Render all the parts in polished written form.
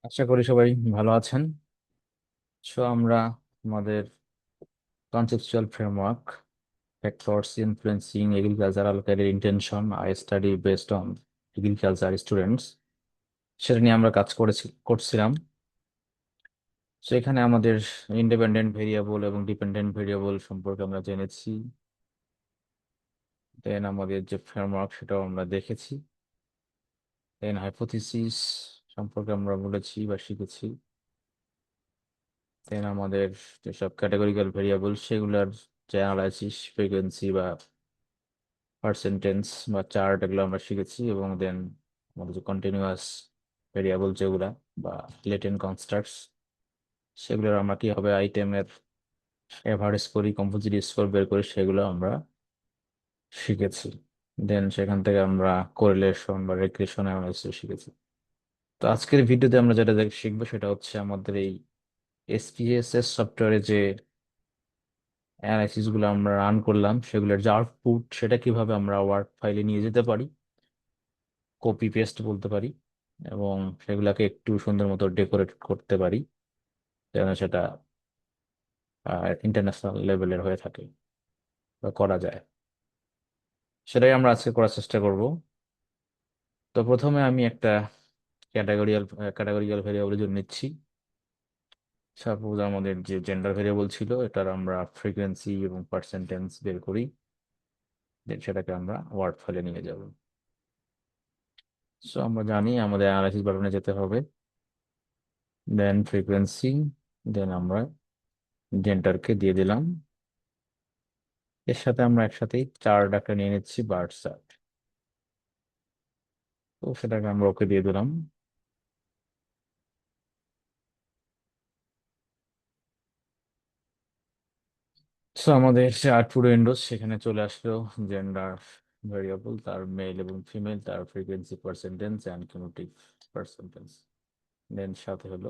আশা করি সবাই ভালো আছেন। আমরা আমাদের conceptual framework factors influencing agricultural career intention I study based on agriculture students, সেটা নিয়ে আমরা কাজ করছিলাম। এখানে আমাদের ইন্ডিপেন্ডেন্ট ভেরিয়েবল এবং ডিপেন্ডেন্ট ভেরিয়েবল সম্পর্কে আমরা জেনেছি। দেন আমাদের যে ফ্রেমওয়ার্ক সেটাও আমরা দেখেছি। দেন হাইপোথিসিস সম্পর্কে আমরা বলেছি বা শিখেছি। দেন আমাদের যেসব ক্যাটাগরিক্যাল ভেরিয়েবল সেগুলোর যে অ্যানালাইসিস, ফ্রিকোয়েন্সি বা পার্সেন্টেজ বা চার্ট, এগুলো আমরা শিখেছি। এবং দেন আমাদের যে কন্টিনিউয়াস ভেরিয়েবল যেগুলা বা লেটেন্ট কনস্ট্রাক্টস, সেগুলোর আমরা কিভাবে আইটেমের এভারেজ করি, কম্পোজিট স্কোর বের করি, সেগুলো আমরা শিখেছি। দেন সেখান থেকে আমরা কোরিলেশন বা রেগ্রেশন অ্যানালাইসিস শিখেছি। তো আজকের ভিডিওতে আমরা যেটা শিখবো সেটা হচ্ছে আমাদের এই এসপিএসএস সফটওয়্যারে যে অ্যানালাইসিস গুলো আমরা রান করলাম সেগুলোর যে আউটপুট সেটা কিভাবে আমরা ওয়ার্ড ফাইলে নিয়ে যেতে পারি, কপি পেস্ট বলতে পারি, এবং সেগুলাকে একটু সুন্দর মতো ডেকোরেট করতে পারি যেন সেটা ইন্টারন্যাশনাল লেভেলের হয়ে থাকে বা করা যায়। সেটাই আমরা আজকে করার চেষ্টা করব। তো প্রথমে আমি একটা ক্যাটাগরিয়াল ভেরিয়েবলের জন্য নিচ্ছি। সাপোজ আমাদের যে জেন্ডার ভেরিয়েবল ছিল এটার আমরা ফ্রিকোয়েন্সি এবং পার্সেন্টেজ বের করি, দেন সেটাকে আমরা ওয়ার্ড ফাইলে নিয়ে যাব। আমরা জানি আমাদের অ্যানালাইসিস বাটনে যেতে হবে, দেন ফ্রিকোয়েন্সি, দেন আমরা জেন্ডারকে দিয়ে দিলাম। এর সাথে আমরা একসাথেই চার্ট একটা নিয়ে নিচ্ছি, বার্ড চার্ট। তো সেটাকে আমরা ওকে দিয়ে দিলাম। আমাদের যে আউটপুট উইন্ডোজ সেখানে চলে আসলো জেন্ডার ভেরিয়েবল, তার মেল এবং ফিমেল, তার frequency, percentage and cumulative percentage, then সাথে হলো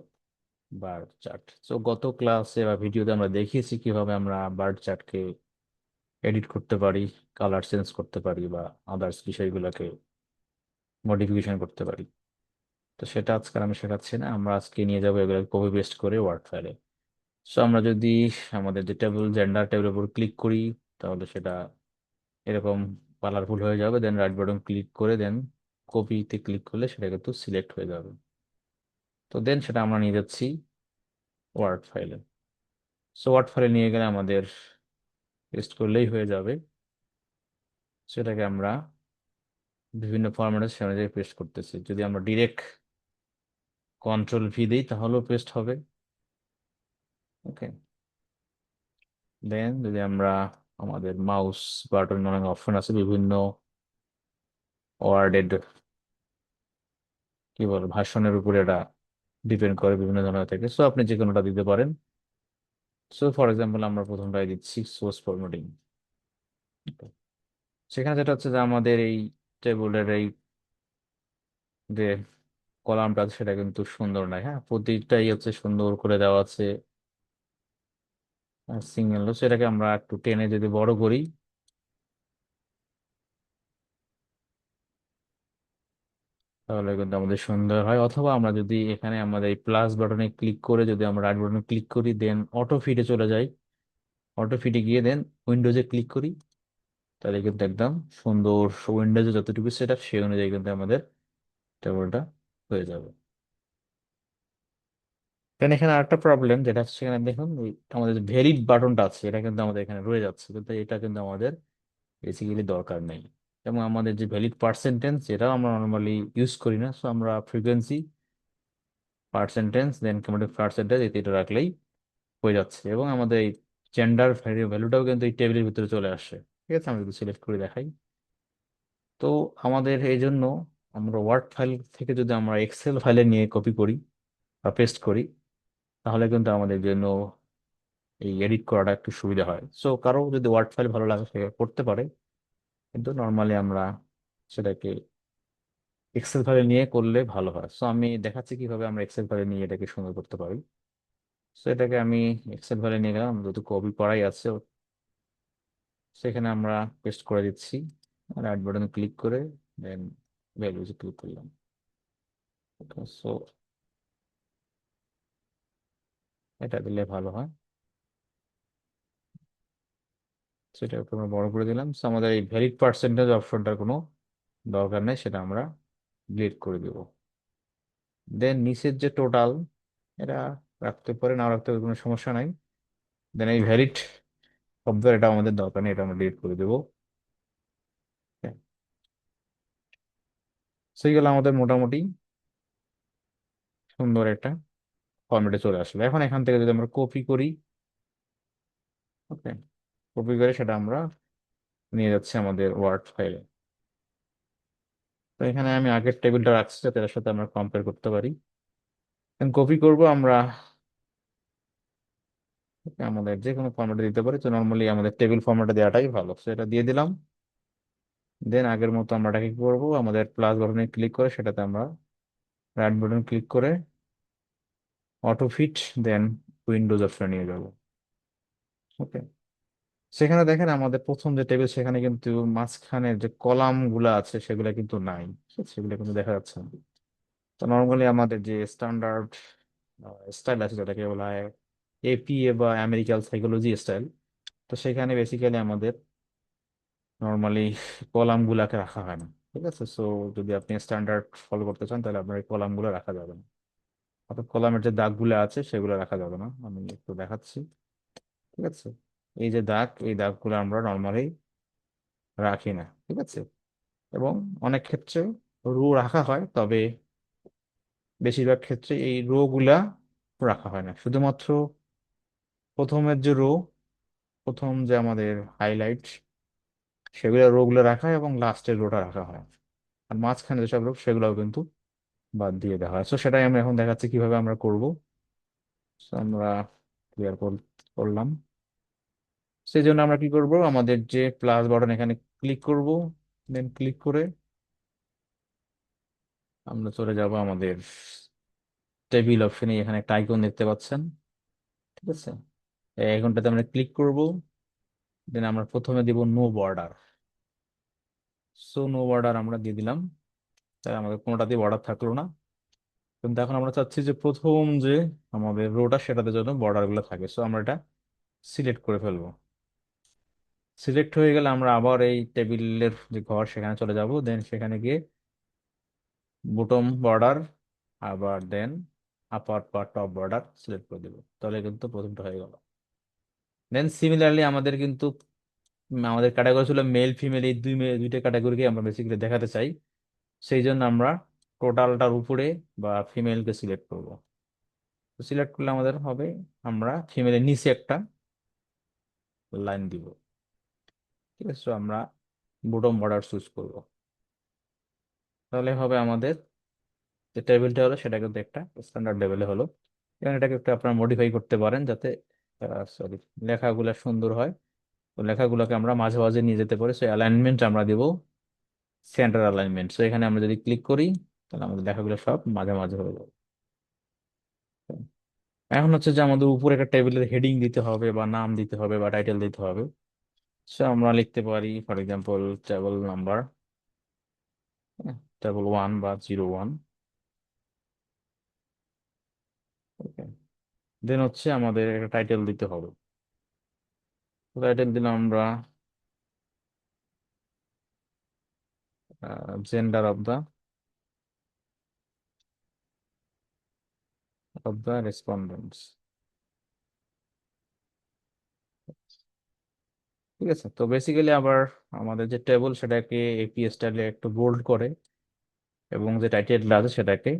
বার্ড চার্ট। গত ক্লাসে বা ভিডিওতে আমরা দেখিয়েছি কিভাবে আমরা বার্ড চার্টকে এডিট করতে পারি, কালার চেঞ্জ করতে পারি বা আদার্স বিষয়গুলোকে মডিফিকেশন করতে পারি। তো সেটা আজকে আমি শেখাচ্ছি না, আমরা আজকে নিয়ে যাবো এগুলো কপি পেস্ট করে ওয়ার্ড ফাইলে। আমরা যদি আমাদের যে টেবিল জেন্ডার টেবিলের উপর ক্লিক করি তাহলে সেটা এরকম কালারফুল হয়ে যাবে। দেন রাইট বাটন ক্লিক করে দেন কপিতে ক্লিক করলে সেটা কিন্তু সিলেক্ট হয়ে যাবে। তো দেন সেটা আমরা নিয়ে যাচ্ছি ওয়ার্ড ফাইলে। ওয়ার্ড ফাইলে নিয়ে গেলে আমাদের পেস্ট করলেই হয়ে যাবে। সেটাকে আমরা বিভিন্ন ফরম্যাটে সে অনুযায়ী পেস্ট করতেছি। যদি আমরা ডিরেক্ট কন্ট্রোল ভি দিই তাহলেও পেস্ট হবে। ওকে, দেন যদি আমরা আমাদের মাউস বাটন অনেক অপশন আছে, বিভিন্ন ওয়ার্ডেড কি বল ভাষণের উপরে এটা ডিপেন্ড করে, বিভিন্ন ধরনের থেকে। আপনি যে কোনোটা দিতে পারেন। ফর এক্সাম্পল আমরা প্রথমটাই দিচ্ছি সোর্স ফরম্যাটিং। সেখানে যেটা হচ্ছে যে আমাদের এই টেবিলের এই যে কলামটা আছে সেটা কিন্তু সুন্দর নয়। হ্যাঁ, প্রতিটাই হচ্ছে সুন্দর করে দেওয়া আছে সিঙ্গেল। সেটাকে আমরা একটু টেনে যদি বড় করি তাহলে কিন্তু আমাদের সুন্দর হয়। অথবা আমরা যদি এখানে আমাদের এই প্লাস বাটনে ক্লিক করে যদি আমরা রাইট বাটনে ক্লিক করি দেন অটো ফিটে চলে যাই, অটো ফিটে গিয়ে দেন উইন্ডোজে ক্লিক করি, তাহলে কিন্তু একদম সুন্দর উইন্ডোজে যতটুকু সেট আপ সেই অনুযায়ী কিন্তু আমাদের টেবিলটা হয়ে যাবে। দেন এখানে আরেকটা প্রবলেম যেটা হচ্ছে, এখানে দেখুন আমাদের যে ভ্যালিড বাটনটা আছে এটা কিন্তু আমাদের এখানে রয়ে যাচ্ছে, কিন্তু এটা কিন্তু আমাদের বেসিক্যালি দরকার নেই। এবং আমাদের যে ভ্যালিড পার্সেন্টেজ এটাও আমরা নর্মালি ইউজ করি না। আমরা ফ্রিকোয়েন্সি, পার্সেন্টেজ, দেন কিউমুলেটিভ পার্সেন্টেজ এটা রাখলেই হয়ে যাচ্ছে। এবং আমাদের এই জেন্ডার ভ্যালুটাও কিন্তু এই টেবিলের ভিতরে চলে আসে। ঠিক আছে, আমি যদি সিলেক্ট করে দেখাই, তো আমাদের এই জন্য আমরা ওয়ার্ড ফাইল থেকে যদি আমরা এক্সেল ফাইলে নিয়ে কপি করি বা পেস্ট করি তাহলে কিন্তু আমাদের জন্য এই এডিট করাটা একটু সুবিধা হয়। কারো যদি ওয়ার্ড ফাইল ভালো লাগে সে করতে পারে, কিন্তু নর্মালি আমরা সেটাকে এক্সেল ফাইলে নিয়ে করলে ভালো হয়। আমি দেখাচ্ছি কিভাবে আমরা এক্সেল ফাইলে নিয়ে এটাকে সুন্দর করতে পারি। এটাকে আমি এক্সেল ফাইলে নিয়ে গেলাম, যেহেতু কপি করাই আছে সেখানে আমরা পেস্ট করে দিচ্ছি। রাইট বাটনে ক্লিক করে দেন ভ্যালুজে ক্লিক করলাম। এটা দিলে ভালো হয়। সেটা একটু আমরা বড় করে দিলাম। So, আমাদের এই ভ্যালিড পার্সেন্টেজ অপশনটার কোনো দরকার নেই, সেটা আমরা ডিলিট করে দিব। দেন নিচের যে টোটাল, এটা রাখতে পারে না রাখতে পারে, কোনো সমস্যা নাই। দেন এই ভ্যালিড শব্দ, এটা আমাদের দরকার নেই, এটা আমরা ডিলিট করে দেবো। সেই গেল আমাদের মোটামুটি সুন্দর একটা ফরম্যাটে চলে আসলো। এখন এখান থেকে যদি আমরা কপি করি, ওকে, কপি করে সেটা আমরা নিয়ে যাচ্ছি আমাদের ওয়ার্ড ফাইলে। তো এখানে আমি আগের টেবিলটা রাখছি যাতে এর সাথে আমরা কম্পেয়ার করতে পারি। কপি করব আমরা, okay, আমাদের যে কোনো ফরম্যাটে দিতে পারি, তো নর্মালি আমাদের টেবিল ফরম্যাটে দেওয়াটাই ভালো, সেটা দিয়ে দিলাম। দেন আগের মতো আমরা এটা কি করবো, আমাদের প্লাস বাটনে ক্লিক করে সেটাতে আমরা রাইট বাটন ক্লিক করে অটো ফিট, দেন উইন্ডোজ অপশনে নিয়ে যাব। ওকে, সেখানে দেখেন আমাদের প্রথম যে টেবিল, সেখানে কিন্তু মাঝখানে যে কলাম গুলা আছে সেগুলা কিন্তু নাই, ঠিক আছে? সেগুলো কিন্তু দেখা যাচ্ছে না। তো নর্মালি আমাদের যে স্ট্যান্ডার্ড স্টাইল আছে, যেটাকে বলা হয় এপিএ বা আমেরিকান সাইকোলজি স্টাইল, তো সেখানে বেসিক্যালি আমাদের নর্মালি কলাম গুলাকে রাখা হয় না, ঠিক আছে? সো যদি আপনি স্ট্যান্ডার্ড ফলো করতে চান তাহলে আপনার এই কলাম গুলো রাখা যাবে না, অর্থাৎ কলামের যে দাগগুলো আছে সেগুলো রাখা যাবে না। আমি একটু দেখাচ্ছি, ঠিক আছে? এই যে দাগ, এই দাগগুলো আমরা নর্মালি রাখি না, ঠিক আছে? এবং অনেক ক্ষেত্রে রো রাখা হয়, তবে বেশিরভাগ ক্ষেত্রে এই রো গুলা রাখা হয় না, শুধুমাত্র প্রথমের যে রো, প্রথম যে আমাদের হাইলাইট, সেগুলো রো গুলো রাখা হয় এবং লাস্টের রোটা রাখা হয়। আর মাঝখানে যেসব রো সেগুলোও কিন্তু বাদ দিয়ে দেওয়া হয়। তো সেটাই আমরা এখন দেখাচ্ছি কিভাবে আমরা করব। So, আমরা ক্লিয়ার করলাম। সেই জন্য আমরা কি করব, আমাদের যে প্লাস বাটন এখানে ক্লিক করব, দেন ক্লিক করে আমরা চলে যাব আমাদের টেবিল অপশনে। এখানে একটা আইকন দেখতে পাচ্ছেন, ঠিক আছে? এই আইকনটাতে আমরা ক্লিক করব, দেন আমরা প্রথমে দিব no border. So no border আমরা দিয়ে দিলাম, তাই আমাদের কোনোটাতেই বর্ডার থাকলো না। কিন্তু এখন আমরা চাচ্ছি যে প্রথম যে আমাদের রোটা, সেটাতে যেন বর্ডার গুলো থাকে। সো আমরা এটা সিলেক্ট করে ফেলবো। সিলেক্ট হয়ে গেলে আমরা আবার এই টেবিলের যে ঘর সেখানে চলে যাব, দেন সেখানে গিয়ে বটম বর্ডার, আবার দেন আপার বা টপ বর্ডার সিলেক্ট করে দেবো, তাহলে কিন্তু প্রথমটা হয়ে গেল। দেন সিমিলারলি আমাদের কিন্তু আমাদের ক্যাটাগরি ছিল মেল ফিমেল, এই দুইটা ক্যাটাগরিকে আমরা বেসিক্যালি দেখাতে চাই। সেই জন্য আমরা টোটালটার উপরে বা ফিমেলকে সিলেক্ট করব। তো সিলেক্ট করলে আমাদের হবে, আমরা ফিমেলের নিচে একটা লাইন দিব, ঠিক আছে? তো আমরা বটম বর্ডার চুজ করব, তাহলে হবে আমাদের যে টেবিলটা হলো সেটা কিন্তু একটা স্ট্যান্ডার্ড লেভেলে হলো। এবং এটাকে একটু আপনারা মডিফাই করতে পারেন যাতে সরি লেখাগুলো সুন্দর হয়। তো লেখাগুলোকে আমরা মাঝে মাঝে নিয়ে যেতে পারি। সো অ্যালাইনমেন্ট আমরা দিব সেন্টার অ্যালাইনমেন্ট। সো এখানে আমরা যদি ক্লিক করি, তাহলে আমাদের লেখাগুলো সব মাঝে মাঝে হয়ে যাবে। এখন হচ্ছে যে আমাদের উপরে একটা টেবিলের হেডিং দিতে হবে বা নাম দিতে হবে বা টাইটেল দিতে হবে। সো আমরা লিখতে পারি for example table number, table 1 বা 01। ওকে, দেন হচ্ছে আমাদের একটা টাইটেল দিতে হবে। টাইটেল দিলাম আমরা জেন্ডার অফ দা রেসপন্ডেন্টস, ঠিক আছে? তো বেসিক্যালি আবার আমাদের যে টেবল সেটাকে এপি স্টাইলে একটু বোল্ড করে, এবং যে টাইটেলটা আছে সেটাকে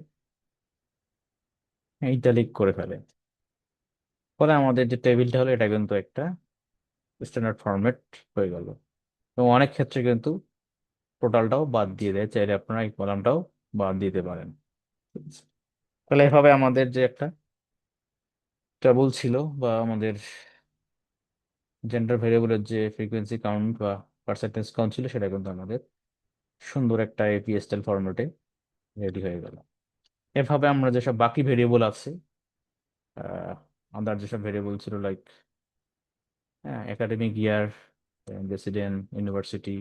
ইটালিক করে ফেলে। ফলে আমাদের যে টেবিলটা হলো এটা কিন্তু একটা স্ট্যান্ডার্ড ফরম্যাট হয়ে গেল। এবং অনেক ক্ষেত্রে কিন্তু টোটালটাও বাদ দিয়ে দেয়, চাইলে আপনারা এই কলামটাও বাদ দিতে পারেন। ঠিক আছে? তাহলে এভাবে আমাদের যে একটা টেবল ছিল, বা আমাদের জেন্ডার ভেরিয়েবলের যে ফ্রিকোয়েন্সি কাউন্ট বা পার্সেন্টেজ কাউন্ট ছিল, সেটা কিন্তু আমাদের সুন্দর একটা এপিএসএল ফরম্যাটে রেডি হয়ে গেল। এভাবে আমরা যেসব বাকি ভেরিয়েবল আছে, আদার যেসব ভেরিয়েবল ছিল লাইক একাডেমিক ইয়ার, রেসিডেন্ট, ইউনিভার্সিটি,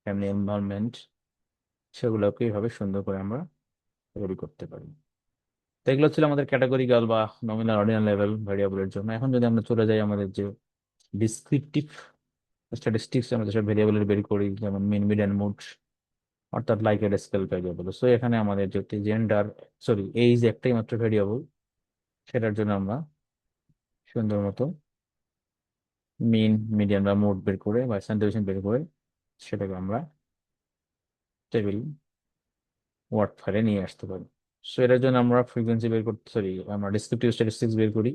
ফ্যামিলি এনভায়রনমেন্ট, সেগুলোকে এইভাবে সুন্দর করে আমরা রেডি করতে পারি। তো এগুলো ছিল আমাদের ক্যাটাগরিক্যাল বা নমিনাল অর্ডিনাল লেভেল ভেরিয়েবলের জন্য। এখন যদি আমরা চলে যাই আমাদের যে ডিসক্রিপটিভ স্ট্যাটিস্টিক্স, আমরা যেসব ভেরিয়েবলের বের করি, যেমন মিন মিডিয়ান মোড, অর্থাৎ লাইক এর স্কেল ভেরিয়েবল। সো এখানে আমাদের যদি জেন্ডার, সরি এইজ একটাই মাত্র ভেরিয়েবল, সেটার জন্য আমরা সুন্দর মতো মিন মিডিয়ান বা মোড বের করে বা স্ট্যান্ডার্ড ডেভিয়েশন বের করে সেটাকে আমরা টেবিল ওয়ার্ড ফাইলে নিয়ে আসতে পারি। সো এটার জন্য আমরা ফ্রিকোয়েন্সি বের করতে, সরি আমরা ডিসক্রিপটিভ স্ট্যাটিস্টিক্স বের করি।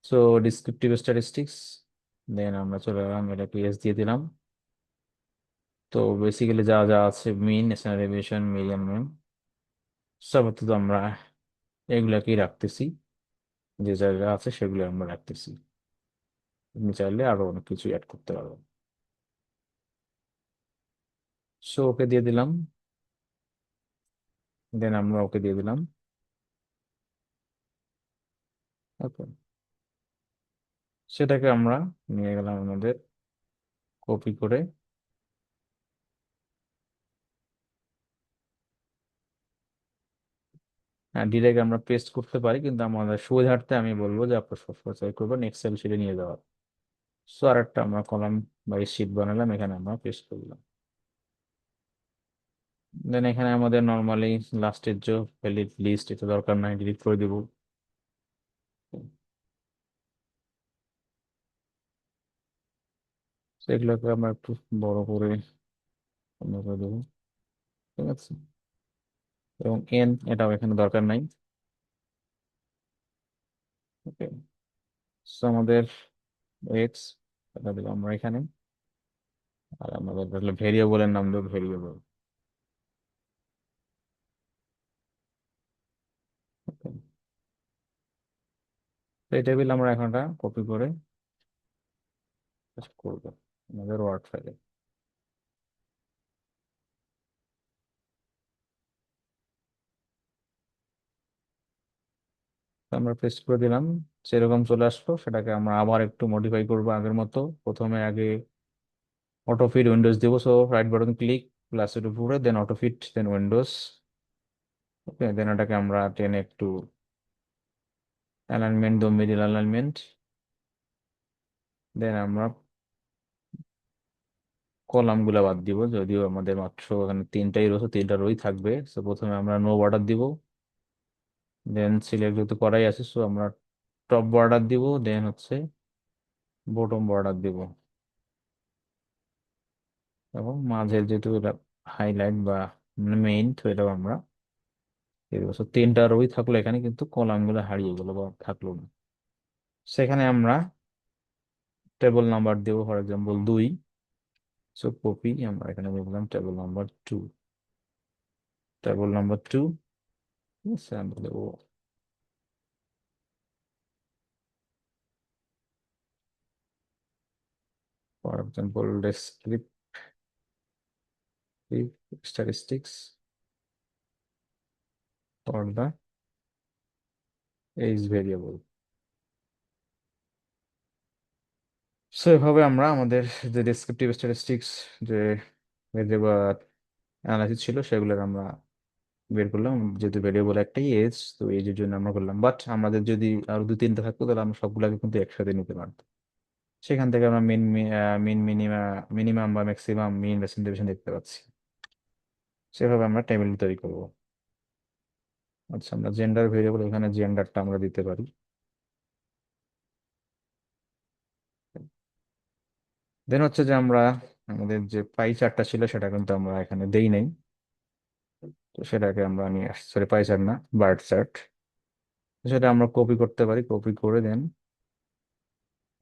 সো ডিসক্রিপটিভ স্ট্যাটিস্টিক্স, দেন আমরা চলে গেলাম, এটা পিএস দিয়ে দিলাম। তো বেসিক্যালি যা যা আছে, মিন, স্ট্যান্ডার্ড ডেভিয়েশন, মিডিয়ান, মিন, সব তো আমরা এগুলাকেই রাখতেছি, যে যা যা আছে সেগুলো আমরা রাখতেছি। আপনি চাইলে আরো অনেক কিছু অ্যাড করতে পারবেন। সো ওকে দিয়ে দিলাম, দেন আমরা ওকে দিয়ে দিলাম। ওকে, সেটাকে আমরা নিয়ে গেলাম আমাদের কপি করে, হ্যাঁ ডিরেক্ট আমরা পেস্ট করতে পারি, কিন্তু আমাদের সুবিধার্থে আমি বলবো যে আপনার সবসময় ট্রাই করবেন এক্সেল শিটে নিয়ে যাওয়ার। সো আর একটা আমরা কলাম বা শিট বানালাম, এখানে আমরা পেস্ট করলাম। দেন এখানে আমাদের নর্মালি লাস্টের যে ভ্যালিড লিস্ট, এটা দরকার নাই, ডিলিট করে দিব। তো এগুলোকে আমরা একটু বড় করে বন্ধ করে দেবো, ঠিক আছে। এবং এন, এটাও এখানে দরকার নাই। ওকে, সো আমাদের এক্স, এটা দিলাম আমরা এখানে, আর আমাদের ভেরিয়েবলের নাম দেবো ভেরিয়েবল। তো এই টেবিল আমরা এখন কপি করে paste করবো আমাদের ওয়ার্ড ফাইলে। আমরা পেস্ট করে দিলাম, সেরকম চলে আসলো। সেটাকে আমরা আবার একটু মডিফাই করবো আগের মতো। প্রথমে আগে অটো ফিট উইন্ডোজ দিব, সো রাইট বাটন ক্লিক, প্লাসের উপরে, দেন অটো ফিট, দেন উইন্ডোজ। ওকে, দেন এটাকে আমরা টেনে একটু অ্যালাইনমেন্ট দেবো, মিডিল অ্যালাইনমেন্ট। দেন আমরা কলাম গুলা বাদ দিব, যদিও আমাদের মাত্র এখানে তিনটাই রয়েছে, তিনটা রোই থাকবে। সো প্রথমে আমরা নো বর্ডার দিব, দেন সিলেক্ট যেহেতু করাই আছে, সো আমরা টপ বর্ডার দিব, দেন হচ্ছে বটম বর্ডার দিব, এবং মাঝের যেহেতু এটা হাইলাইট বা মেইন, তো এটাও আমরা দিয়ে দেবো। So, তিনটা রোই থাকলো এখানে, কিন্তু কলাম গুলো হারিয়ে গেলো বা থাকলো না। সেখানে আমরা টেবিল নাম্বার দেবো, ফর এক্সাম্পল 2। সো কপি, আমরা এখানে বললাম টেবিল নাম্বার 2, টেবিল নাম্বার 2। আমরা দেবো for example descriptive statistics for the age variable. So এভাবে আমরা আমাদের যে ডেসক্রিপটিভ স্ট্যাটিস্টিক্স, যে অ্যানালাইসিস ছিল, সেগুলোর আমরা বের করলাম। যেহেতু ভেরিয়েবল একটাই এজ, তো এজের জন্য আমরা করলাম। বাট আমাদের যদি আরো দু তিনটা থাকতো, তাহলে আমরা সবগুলোকে কিন্তু একসাথে নিতে পারতাম। সেখান থেকে আমরা মিনিমা মিনিমাম বা ম্যাক্সিমাম, মিন বা ডিভিশন দেখতে পাচ্ছি। সেভাবে আমরা টেবিল তৈরি করব। আচ্ছা, আমরা জেন্ডার ভেরিয়েবল, এখানে জেন্ডারটা আমরা দিতে পারি। দেন হচ্ছে যে আমরা আমাদের যে পাই চার্টটা ছিল, সেটা কিন্তু আমরা এখানে দেই নাই। তো সেটাকে আমরা নিয়ে আসছি, সরি পাই চার্ট না, বার চার্ট। সেটা আমরা কপি করতে পারি, কপি করে দেন,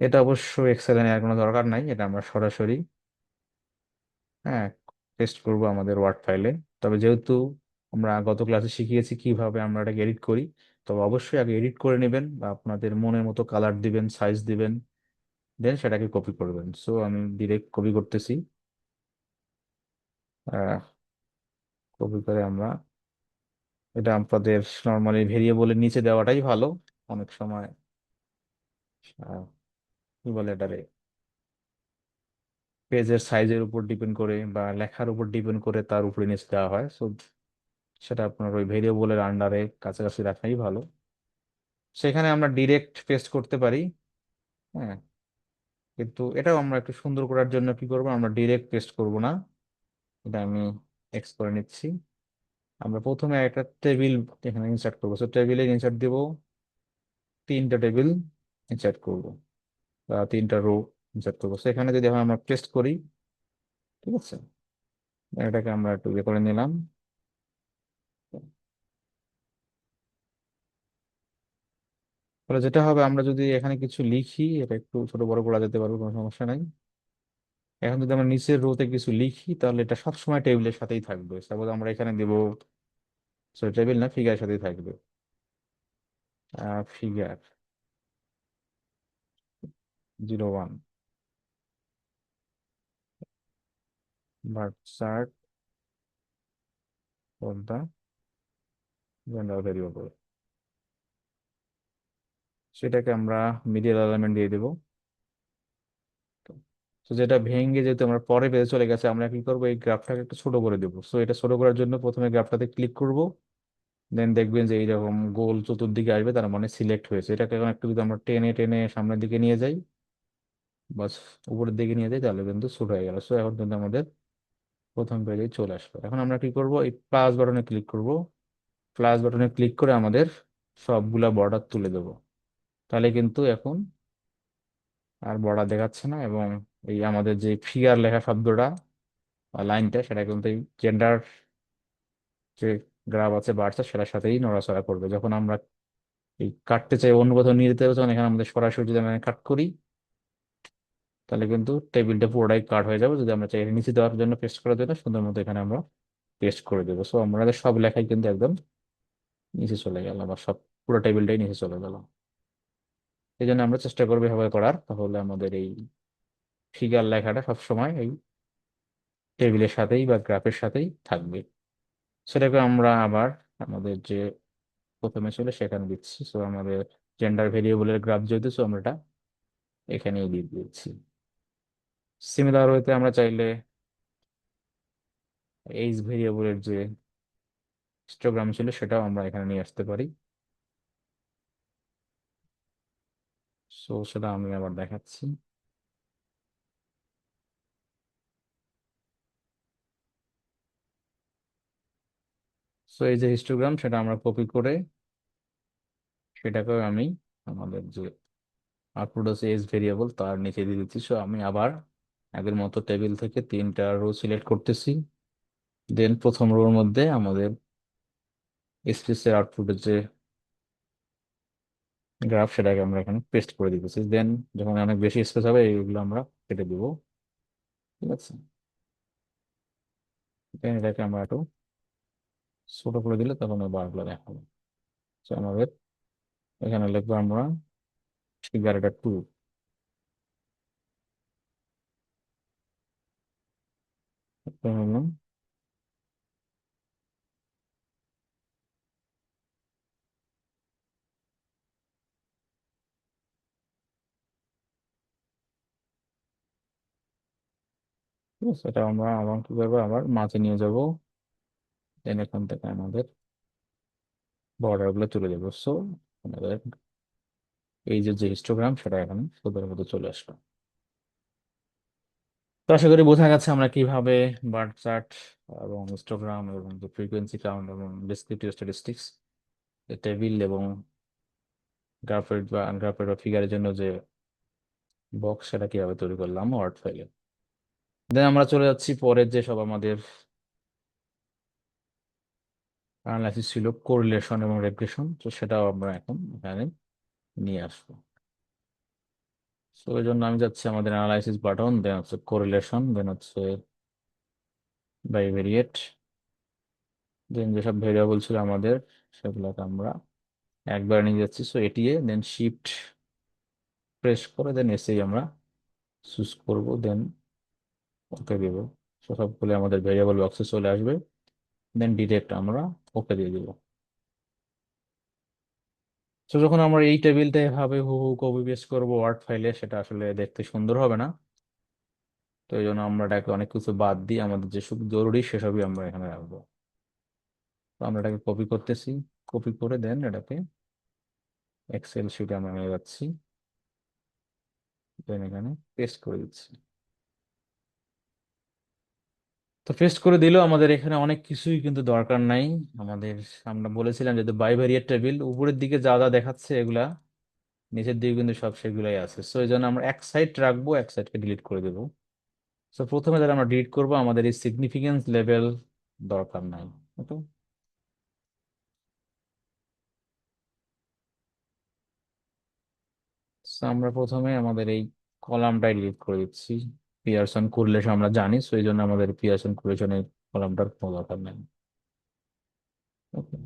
এটা অবশ্য এক্সেলে নেওয়ার কোনো দরকার নাই, এটা আমরা সরাসরি, হ্যাঁ, টেস্ট করব আমাদের ওয়ার্ড ফাইলে। তবে যেহেতু আমরা গত ক্লাসে শিখিয়েছি কিভাবে আমরা এটাকে এডিট করি, তবে অবশ্যই আগে এডিট করে নেবেন বা আপনাদের মনের মতো কালার দিবেন, সাইজ দিবেন, দেন সেটাকে কপি করবেন। সো আমি ডিরেক্ট কপি করতেছি। কপি করে আমরা, এটা আপনাদের নর্মালি ভেরিয়েবলের নিচে দেওয়াটাই ভালো। অনেক সময় আহ, কি বলে এটারে, পেজের সাইজের উপর ডিপেন্ড করে বা লেখার উপর ডিপেন্ড করে তার উপরে নিচে দেওয়া হয়। সো সেটা আপনার ওই ভেরিয়েবলের আন্ডারে কাছাকাছি রাখাই ভালো। সেখানে আমরা ডিরেক্ট পেস্ট করতে পারি। হ্যাঁ, কিন্তু এটাও আমরা একটু সুন্দর করার জন্য কি করব, আমরা ডিরেক্ট পেস্ট করব না। এটা আমি এক্স করে নিচ্ছি। আমরা প্রথমে একটা টেবিল এখানে ইনসার্ট করবো, সো টেবিলে ইনসার্ট দিব, তিনটা টেবিল ইনসার্ট করব বা তিনটা রো ইনসার্ট করবো। সেখানে যদি এখন আমরা পেস্ট করি, ঠিক আছে, এটাকে আমরা একটু ইয়ে করে নিলাম। তাহলে যেটা হবে, আমরা যদি এখানে কিছু লিখি, এটা একটু ছোট বড় করা যেতে পারবে, কোনো সমস্যা নাই। এখন যদি আমরা নিচের রোতে কিছু লিখি, তাহলে এটা সবসময় টেবিলের সাথেই থাকবে। সাপোজ আমরা এখানে দিব, সরি টেবিল না, ফিগার সাথেই থাকবে। Figure 01, birth chart for the gender variable, সেটাকে আমরা মিডিয়াল এলিমেন্ট দিয়ে দেবো। তো যেটা ভেঙে যেহেতু আমরা পরে পেজে চলে গেছে, আমরা কি করবো, এই গ্রাফটাকে একটু ছোট করে দেবো। সো এটা ছোট করার জন্য প্রথমে গ্রাফটাতে ক্লিক করব, দেন দেখবেন যে এইরকম গোল চতুর্দিকে আসবে, তার মানে সিলেক্ট হয়েছে। এটাকে এখন একটু যদি আমরা টেনে টেনে সামনের দিকে নিয়ে যাই, বাস উপরের দিকে নিয়ে যাই, তাহলে কিন্তু ছোট হয়ে গেল। সো এখন কিন্তু আমাদের প্রথম পেজে চলে আসবে। এখন আমরা কি করব, এই প্লাস বাটনে ক্লিক করব। প্লাস বাটনে ক্লিক করে আমাদের সবগুলা বর্ডার তুলে দেবো। তাহলে কিন্তু এখন আর বর্ডার দেখাচ্ছে না, এবং এই আমাদের যে ফিগার লেখা শব্দটা বা লাইনটা, সেটা কিন্তু এই জেন্ডার যে গ্রাফ আছে বাড়ছে সেটার সাথেই নড়াচড়া করবে। যখন আমরা এই কাটতে চাই, অন্য কোথাও নিয়ে যেতে হবে, তখন এখানে আমাদের সরাসরি যদি আমরা কাট করি, তাহলে কিন্তু টেবিলটা পুরোটাই কাট হয়ে যাবে। যদি আমরা চাই এটা নিচে দেওয়ার জন্য, পেস্ট করার জন্য, সুন্দর মতো এখানে আমরা পেস্ট করে দেবো। সো আমাদের সব লেখাই কিন্তু একদম নিচে চলে গেল, বা সব পুরো টেবিলটাই নিচে চলে গেল। এই জন্য আমরা চেষ্টা করবো এভাবে করার, তাহলে আমাদের এই ফিগার লেখাটা সবসময় এই টেবিলের সাথেই বা গ্রাফের সাথেই থাকবে। সেটাকে আমরা আবার আমাদের যে প্রথমে ছিল সেখানে দিচ্ছি। সো আমাদের জেন্ডার ভেরিয়েবলের গ্রাফ যেহেতু, সো আমরা এটা এখানেই দিয়ে দিচ্ছি। সিমিলার ওয়েতে আমরা চাইলে এইজ ভেরিয়েবলের যে হিস্টোগ্রাম ছিল সেটাও আমরা এখানে নিয়ে আসতে পারি। সো সেটা আমি আবার দেখাচ্ছি। সো এই যে হিস্টোগ্রাম, সেটা আমরা কপি করে সেটাকেও আমি আমাদের যে আউটপুট আছে এজ ভেরিয়েবল তার নিচে দিয়ে দিচ্ছি। সো আমি আবার আগের মতো টেবিল থেকে তিনটা রো সিলেক্ট করতেছি, দেন প্রথম রোর মধ্যে আমাদের স্পেসের আউটপুটের যে গ্রাফ, সেটাকে আমরা এখানে পেস্ট করে দিতেছি। দেন যখন অনেক বেশি স্পেস হবে, এইগুলো আমরা কেটে দিব। ঠিক আছে, দেন এটাকে আমরা একটু ছোট করে দিলে তখন ওই বারগুলো দেখাবো। So আমাদের এখানে লিখবো আমরা 11টা 2। ঠিক আছে, এটা আমরা আবার কি করবো, আবার মাঝে নিয়ে যাব, দেন এখান থেকে আমাদের বর্ডার গুলো তুলে দেবো। সো আমাদের এই যে যে হিস্টোগ্রাম, সেটা এখানে সুন্দর মতো চলে আসলো। তো আশা করি বোঝা গেছে আমরা কিভাবে বার চার্ট এবং হিস্টোগ্রাম এবং যে ফ্রিকোয়েন্সি কাউন্ট এবং ডেসক্রিপটিভ স্ট্যাটিস্টিক্স, টেবিল এবং গ্রাফের বা আনগ্রাফের বা ফিগারের জন্য যে বক্স, সেটা কিভাবে তৈরি করলাম ওয়ার্ড ফাইলে। দেন আমরা চলে যাচ্ছি পরের যে সব আমাদের অ্যানালাইসিস ছিল, কোরিলেশন এবং রেগ্রেশন। তো সেটাও আমরা এখন এখানে নিয়ে আসবো। তো এই জন্য আমি যাচ্ছি আমাদের অ্যানালাইসিস বাটন, দেন হচ্ছে কোরিলেশন, দেন হচ্ছে বাইভেরিয়েট, দেন যেসব ভেরিয়েবল ছিল আমাদের সেগুলোকে আমরা একবার নিয়ে যাচ্ছি। সো এটিএ, দেন শিফট প্রেস করে দেন এসেই আমরা চুজ করব, দেন ওকে দেব। সো সবগুলো আমাদের ভেরিয়েবল বক্সে চলে আসবে। দেন ডিরেক্ট আমরা ওকে দিয়ে দিব। তো যখন আমরা এই টেবিলটা এভাবে হুবহু কপি পেস্ট করবো ওয়ার্ড ফাইলে, সেটা আসলে দেখতে সুন্দর হবে না। তো এই জন্য আমরা এটাকে অনেক কিছু বাদ দিয়ে আমাদের যে সব জরুরি সেসবই আমরা এখানে রাখবো। তো আমরা এটাকে কপি করতেছি, কপি করে দেন এটাকে এক্সেল শিটে আমরা নিয়ে যাচ্ছি, দেন এখানে পেস্ট করে দিচ্ছি। তো পেস্ট করে দিলেও আমাদের এখানে অনেক কিছুই কিন্তু দরকার নাই আমাদের। আমরা বলেছিলাম যদি বাইভেরিয়েট টেবিল উপরের দিকে যা যা দেখাচ্ছে এগুলা নিচের দিকে কিন্তু সব সেগুলাই আছে, সো এই জন্য আমরা এক সাইড রাখবো, এক সাইডকে ডিলিট করে দেবো। সো প্রথমে যারা আমরা ডিলিট করবো আমাদের এই সিগনিফিকেন্স লেভেল দরকার নাই। ওকে, সো আমরা প্রথমে আমাদের এই কলামটাই ডিলিট করে দিচ্ছি। পিয়ারসন কোরিলেশন আমরা জানি, সো এই জন্য আমাদের পিয়ারসন কোরিলেশনের কলামটার কোনো দরকার নেই। ওকে,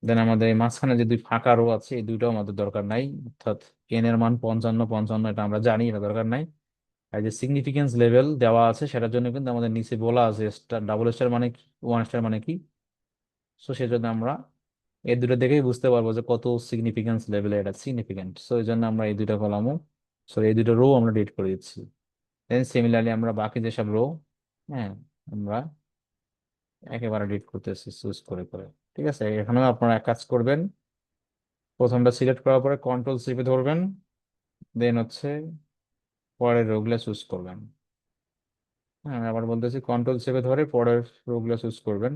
দেন আমাদের এই মাঝখানে যে দুই ফাঁকা রো আছে এই দুইটাও আমাদের দরকার নাই, অর্থাৎ এন এর মান 55 55 এটা আমরা জানি, এটা দরকার নাই। আর যে সিগনিফিকেন্স লেভেল দেওয়া আছে সেটার জন্য কিন্তু আমাদের নিচে বলা আছে স্টার ডাবল স্টার মানে কি, ওয়ান স্টার মানে কি। সো সেজন্য আমরা এই দুটো দেখেই বুঝতে পারবো যে কত সিগনিফিকেন্স লেভেলে এটা সিগনিফিকেন্ট, সো এই জন্য আমরা এই দুইটা কলামও, সরি এই দুটো রো আমরা ডিলিট করে দিচ্ছি। দেন সিমিলারলি আমরা বাকি যেসব রো, হ্যাঁ, আমরা একেবারে ডিলিট করতেছি চুজ করে করে। ঠিক আছে, এখানেও আপনারা এক কাজ করবেন, প্রথমটা সিলেক্ট করার পরে কন্ট্রোল চেপে ধরবেন, দেন হচ্ছে পরের রোগুলা চুজ করবেন। হ্যাঁ, আমি আবার বলতেছি কন্ট্রোল চেপে ধরে পরের রোগুলা চুজ করবেন,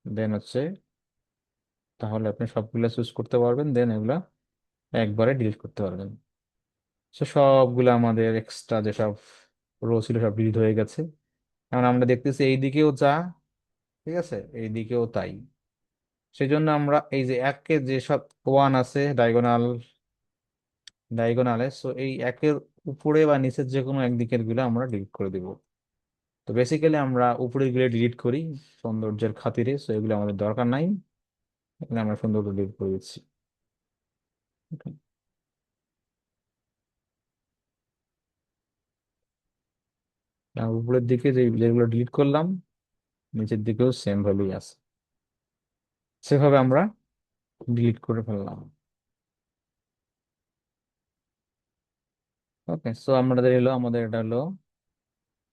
দেন হচ্ছে তাহলে আপনি সবগুলা চুজ করতে পারবেন, দেন এগুলা একবারে ডিলিট করতে পারবেন। সো সবগুলো আমাদের এক্সট্রা যেসব রো ছিল সব ডিলিট হয়ে গেছে। এখন আমরা দেখতেছি এই দিকেও যা, ঠিক আছে, এই দিকেও তাই। সেই জন্য আমরা এই যে একে যেসব ওয়ান আছে ডায়াগোনাল, ডায়াগোনালে, সো এই একের উপরে বা নিচের যে কোনো একদিকের গুলো আমরা ডিলিট করে দিব। তো বেসিক্যালি আমরা উপরের গুলো ডিলিট করি সৌন্দর্যের খাতিরে, সো এগুলো আমাদের দরকার নাই, এগুলো আমরা সুন্দর করে ডিলিট করে দিচ্ছি। Okay. আর উপরের দিকে যেগুলো ডিলিট করলাম নিচের দিকেও সেম ভ্যালুই আছে, সেভাবে আমরা ডিলিট করে ফেললাম। ওকে, সো আমাদের এলো, আমাদের এটা হলো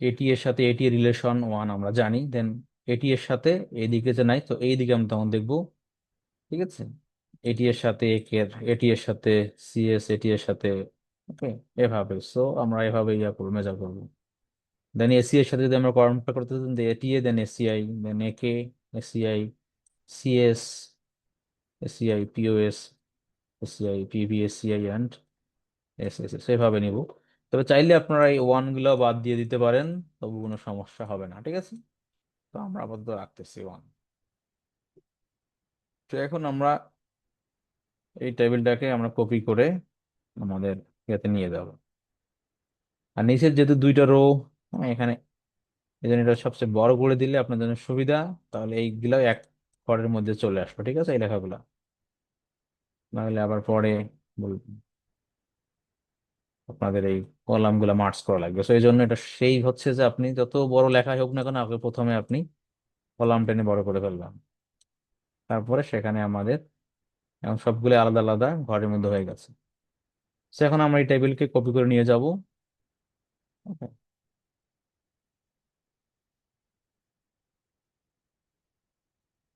এটি এর সাথে এটি রিলেশন ওয়ান আমরা জানি, দেন এটি এর সাথে এদিকে যে নাই তো এই দিকে আমরা তখন দেখবো। ঠিক আছে, এটি এর সাথে একের, এটি এর সাথে সিএস, এটি এর সাথে, ওকে, এভাবে। সো আমরা এভাবে ইয়া করবো, মেজার করবো। দেন এসি এর সাথে যদি আমরা কম্পেয়ার করতে এটি এ, দেন এসিআই, দেন একে, ACI, CS, ACI POS, ACI PV, ACI and S S S, এভাবে নিব। তবে চাইলে আপনারা এই ওয়ান গুলো বাদ দিয়ে দিতে পারেন, তবু কোনো সমস্যা হবে না। ঠিক আছে, তো আমরা আপাতত রাখতেছি ওয়ান। তো এখন আমরা এই টেবিলটাকে আমরা কপি করে আমাদের ইয়েতে নিয়ে যাব। আর নিচের যেহেতু দুইটা রো এখানে, এই জন্য এটা সবচেয়ে বড় করে দিলে আপনার জন্য সুবিধা, তাহলে এইগুলো এক ঘরের মধ্যে চলে আসবে। ঠিক আছে, এই লেখাগুলো নাহলে আবার পরে বলবেন আপনাদের এই কলাম গুলা মার্চ করা লাগবে। তো এই জন্য এটা সেই হচ্ছে যে আপনি যত বড় লেখাই হোক না কেন আগে প্রথমে আপনি কলাম টেনে বড় করে ফেললাম, তারপরে সেখানে আমাদের এখন সবগুলো আলাদা আলাদা ঘরের মধ্যে হয়ে গেছে। তো এখন আমরা এই টেবিলকে কপি করে নিয়ে যাব।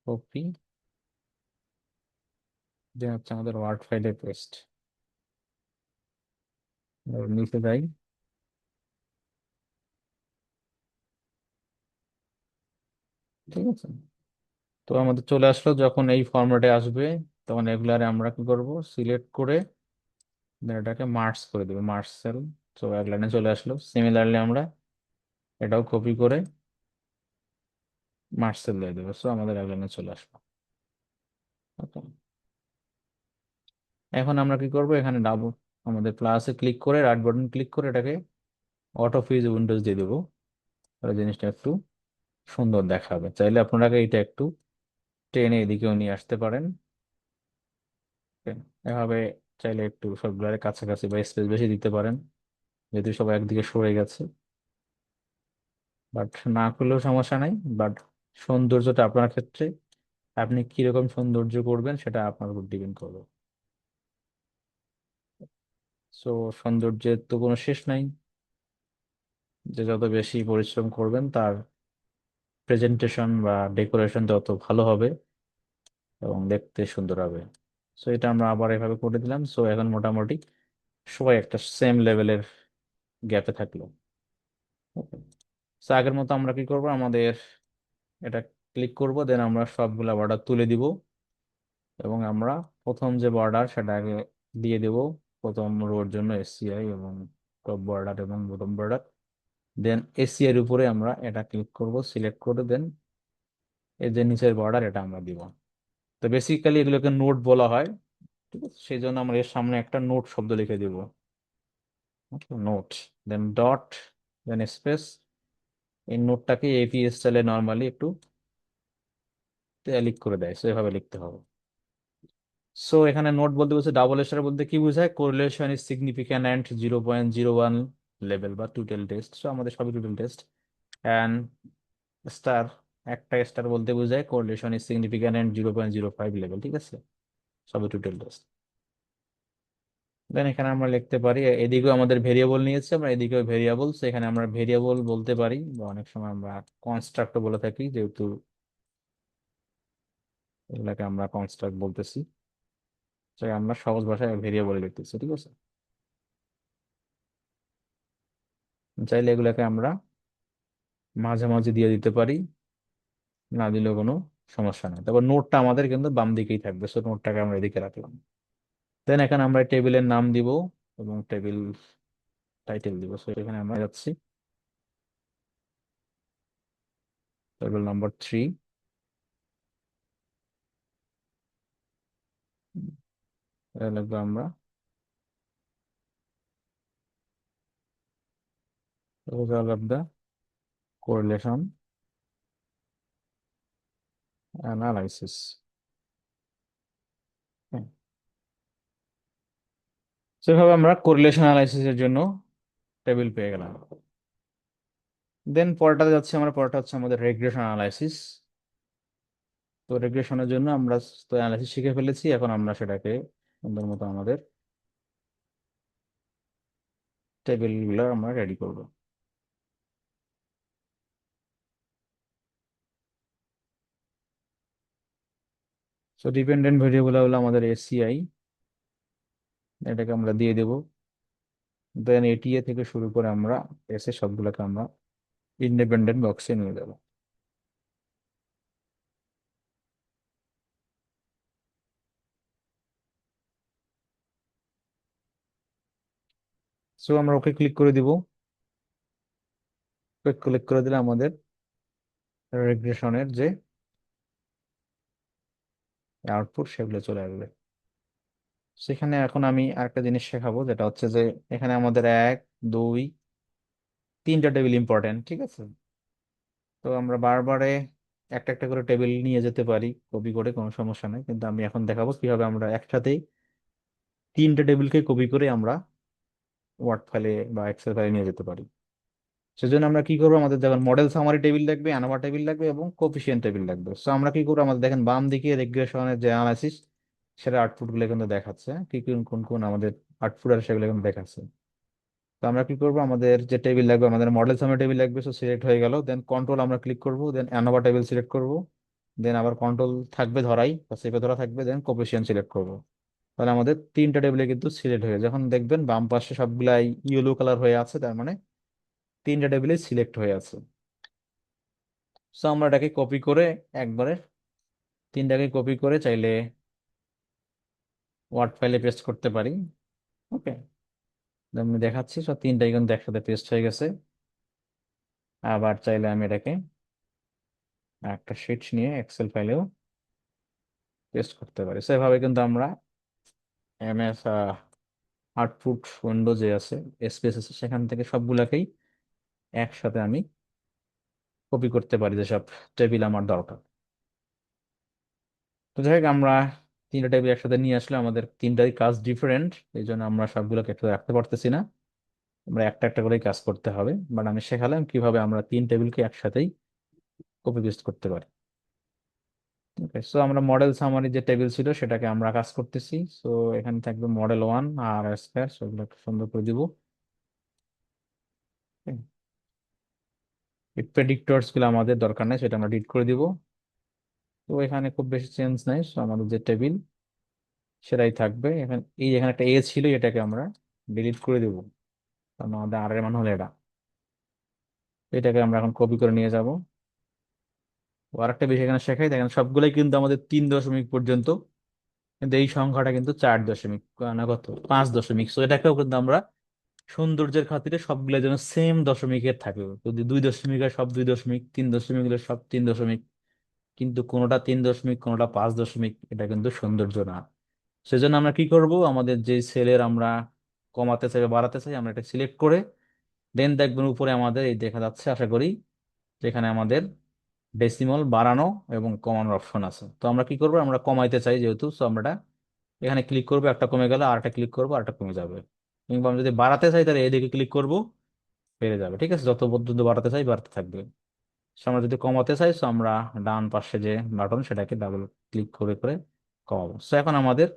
কপি, যে হচ্ছে আমাদের ওয়ার্ড ফাইলে পেস্ট, নিচে যাই। ঠিক আছে, তো আমাদের চলে আসলো, যখন এই ফরম্যাটে আসবে তখন এগুলারে আমরা কি করব, সিলেক্ট করে then এটাকে মার্জ করে দেবো, মার্জ সেল। তো এক লাইনে চলে আসলো। সিমিলারলি আমরা এটাও কপি করে মার্জ সেল দিয়ে দেবো, সো আমাদের এক লাইনে চলে আসলো। ওকে, এখন আমরা কি করব, এখানে ডাবল আমাদের প্লাসে ক্লিক করে রাইট বাটন ক্লিক করে এটাকে অটো ফ্রিজ উইন্ডোজ দিয়ে দেবো, তাহলে জিনিসটা একটু সুন্দর দেখাবে। চাইলে আপনারা এটা একটু টেনে এদিকেও নিয়ে আসতে পারেন। Okay, এভাবে চাইলে একটু সবগুলোর কাছাকাছি বা স্পেস বেশি দিতে পারেন, যেহেতু সবাই একদিকে সরে গেছে। বাট না করলেও সমস্যা নাই, বাট সৌন্দর্যটা আপনার ক্ষেত্রে, আপনি কিরকম সৌন্দর্য করবেন সেটা আপনার উপর ডিপেন্ড করবে। সো সৌন্দর্যের তো কোনো শেষ নাই, যে যত বেশি পরিশ্রম করবেন তার প্রেজেন্টেশন বা ডেকোরেশন যত ভালো হবে এবং দেখতে সুন্দর হবে। সো এটা আমরা আবার এভাবে করে দিলাম। সো এখন মোটামুটি সবাই একটা সেম লেভেলের গ্যাপে থাকলো। সো আগের মতো আমরা কি করব, আমাদের এটা ক্লিক করব, দেন আমরা সবগুলা বর্ডার তুলে দিব এবং আমরা প্রথম যে বর্ডার সেটা আগে দিয়ে দেব প্রথম রোর জন্য এসসিআই এবং টপ বর্ডার এবং বটম বর্ডার। দেন এসসিআই এর উপরে আমরা এটা ক্লিক করব, সিলেক্ট করে দেন এই যে নিচের বর্ডার এটা আমরা দিব। তো বেসিক্যালি এগুলোকে নোট বলা হয়, ঠিক আছে? সেই জন্য আমরা এর সামনে একটা নোট শব্দ লিখে দিব, নোট, দেন ডট, দেন স্পেস। এই নোটটাকে এপি স্টাইলে নর্মালি একটু লিক করে দেয়, সো এভাবে লিখতে হবে। সো এখানে নোট বলতে বলছে ডাবল স্টার বলতে কি বোঝায়, correlation is significant and 0.01 level বা টোটাল টেস্ট। সো আমাদের সবই টোটাল টেস্ট। অ্যান্ড স্টার, একটা স্টার বলতে বোঝায় correlation is significant and 0.05 level, ঠিক আছে? সবই টোটাল টেস্ট। দেন এখানে আমরা লিখতে পারি, এদিকেও আমাদের ভেরিয়েবল নিয়েছে, আমরা এদিকেও ভেরিয়েবল, এখানে আমরা ভেরিয়েবল বলতে পারি বা অনেক সময় আমরা কনস্ট্রাক্ট বলে থাকি, যেহেতু এগুলাকে আমরা কনস্ট্রাক্ট বলতেছি। তাই আমরা সহজ ভাষায় ভেরিয়েবল লিখতেছি, ঠিক আছে? চাইলে এগুলাকে আমরা মাঝে মাঝে দিয়ে দিতে পারি, না দিলেও কোনো সমস্যা নেই। তারপর নোটটা আমাদের কিন্তু বাম দিকেই থাকবে, সো নোটটাকে আমরা এদিকে রাখলাম। দেন এখানে আমরা টেবিলের নাম দিব এবং টেবিল টাইটেল দিব। সো এখানে আমরা যাচ্ছি টেবিল নাম্বার 3, এটা লিখবো আমরা result of the correlation analysis. হ্যাঁ। সেভাবে আমরা কোরিলেশন অ্যানালাইসিসের জন্য টেবিল পেয়ে গেলাম। দেন পরটাতে যাচ্ছে আমরা, পরটা হচ্ছে আমাদের রেগ্রেশন অ্যানালাইসিস। তো রেগ্রেশনের জন্য আমরা তো অ্যানালাইসিস শিখে ফেলেছি, এখন আমরা সেটাকে সুন্দর মতো আমাদের টেবিলগুলো আমরা রেডি করব। সো ডিপেন্ডেন্ট ভেরিয়েবল হলো আমাদের এসিআই, এটাকে আমরা দিয়ে দেব। দেন এটিএ থেকে শুরু করে আমরা এসে সবগুলোকে আমরা ইন্ডিপেন্ডেন্ট বক্সে নিয়ে যাবো। সো আমরা ওকে ক্লিক করে দিব। ক্লিক করে দিলে আমাদের রেগ্রেশনের যে আউটপুট সেগুলো চলে আসবে। সেখানে এখন আমি আরেকটা জিনিস শেখাবো, যেটা হচ্ছে যে এখানে আমাদের 1, 2, 3টা টেবিল ইম্পর্টেন্ট, ঠিক আছে? তো আমরা বারবারে একটা একটা করে টেবিল নিয়ে যেতে পারি কপি করে, কোনো সমস্যা নেই, কিন্তু আমি এখন দেখাবো কিভাবে আমরা একসাথেই 3টে টেবিলকে কপি করে আমরা ওয়ার্ড ফাইলে বা এক্সেল ফাইলে নিয়ে যেতে পারি। সেজন্য আমরা কি করবো, আমাদের দেখেন মডেল সামারি টেবিল লাগবে, আনোভা টেবিল লাগবে এবং কোফিশিয়েন্ট টেবিল লাগবে। সো আমরা কি করবো, আমাদের দেখেন বাম দিকে রেগ্রেশনের যে অ্যানালাইসিস সেটা আউটপুট গুলো কিন্তু দেখাচ্ছে, কি কোন কোন কোন আমাদের আউটপুট আছে সেগুলো কিন্তু দেখাচ্ছে। তো আমরা কি করবো, আমাদের যে টেবিল লাগবে, আমাদের মডেল সামারি টেবিল লাগবে, সো সিলেক্ট হয়ে গেল। দেন কন্ট্রোল আমরা ক্লিক করবো, দেন অ্যানোভা টেবিল সিলেক্ট করবো, দেন আবার কন্ট্রোল থাকবে ধরাই বা সেপে ধরা থাকবে, দেন কোফিশিয়েন্ট সিলেক্ট করবো। তাহলে আমাদের 3টা টেবিলে কিন্তু সিলেক্ট হয়ে, যখন দেখবেন বাম পাশে সবগুলাই ইয়েলো কালার হয়ে আছে, তার মানে 3টা টেবিলে সিলেক্ট হয়ে আছে। সো আমরা এটাকে কপি করে একবারে 3টাকে কপি করে চাইলে ওয়ার্ড ফাইলে পেস্ট করতে পারি। ওকে, আমি দেখাচ্ছি, সব 3টাই কিন্তু একসাথে পেস্ট হয়ে গেছে। আবার চাইলে আমি এটাকে একটা শিট নিয়ে এক্সেল ফাইলেও পেস্ট করতে পারি। সো এভাবে কিন্তু আমরা এমএস আউটপুট উইন্ডো যে আছে, স্পেস আছে, সেখান থেকে সবগুলাকেই একসাথে আমি কপি করতে পারি যেসব টেবিল আমার দরকার। তো যাই হোক, আমরা 3টা টেবিল একসাথে নিয়ে আসলে আমাদের 3টাই কাজ ডিফারেন্ট, এই জন্য আমরা সবগুলোকে একসাথে রাখতে পারতেছি না, আমরা একটা একটা করেই কাজ করতে হবে। বাট আমি শেখালাম কিভাবে আমরা 3 টেবিলকে একসাথেই কপি পেস্ট করতে পারি। ওকে, সো আমরা মডেল সামারি যে টেবিল ছিল সেটাকে আমরা কাজ করতেছি। সো এখানে থাকবে মডেল 1 আর স্কয়ার, সেগুলো একটু সুন্দর করে দিব। Okay, এই প্রেডিক্টরস গুলো আমাদের দরকার নেই, সেটা আমরা ডিলিট করে দিব। তো এখানে খুব বেশি চেঞ্জ নাই, so আমাদের যে টেবিল সেটাই থাকবে। এখানে এই এখানে একটা এ ছিল, এটাকে আমরা ডিলিট করে দিব, কারণ আমাদের আর এর মান হলো এটা। এটাকে আমরা এখন কপি করে নিয়ে যাব। আর একটা বিষয় এখানে শেখাই, দেখেন সবগুলাই কিন্তু আমাদের 3 দশমিক পর্যন্ত, কিন্তু এই সংখ্যাটা কিন্তু 4 দশমিক, না কত, 5 দশমিক। তো এটাকেও কিন্তু আমরা সৌন্দর্যের খাতিরে সবগুলো যেন সেম দশমিকের থাকে, যদি 2 দশমিক হয় সব 2 দশমিক, 3 দশমিক হলে সব 3 দশমিক, কিন্তু কোনোটা 3 দশমিক কোনোটা 5 দশমিক, এটা কিন্তু সৌন্দর্য না। সেজন্য আমরা কি করব, আমাদের যে সেলের আমরা কমাতে চাই বা বাড়াতে চাই, আমরা এটা সিলেক্ট করে দেন দেখবেন উপরে আমাদের এই দেখা যাচ্ছে আশা করি, যেখানে আমাদের ডেসিমাল বাড়ানো এবং কমানোর অপশন আছে। তো আমরা কি করব, আমরা কমাইতে চাই যেহেতু, তো আমরা এখানে ক্লিক করবো, একটা কমে গেলে আর একটা ক্লিক করবো, আর একটা কমে যাবে। কিংবা আমি যদি বাড়াতে চাই তাহলে এদিকে ক্লিক করব, বেড়ে যাবে। ঠিক আছে, যত পর্যন্ত বাড়াতে চাই বাড়তে থাকবে। So আমরা যদি কমাতে চাই, তো আমরা ডান পাশে যে বাটন সেটাকে ডাবল ক্লিক করে করে কমাবো। তো এখন আমাদের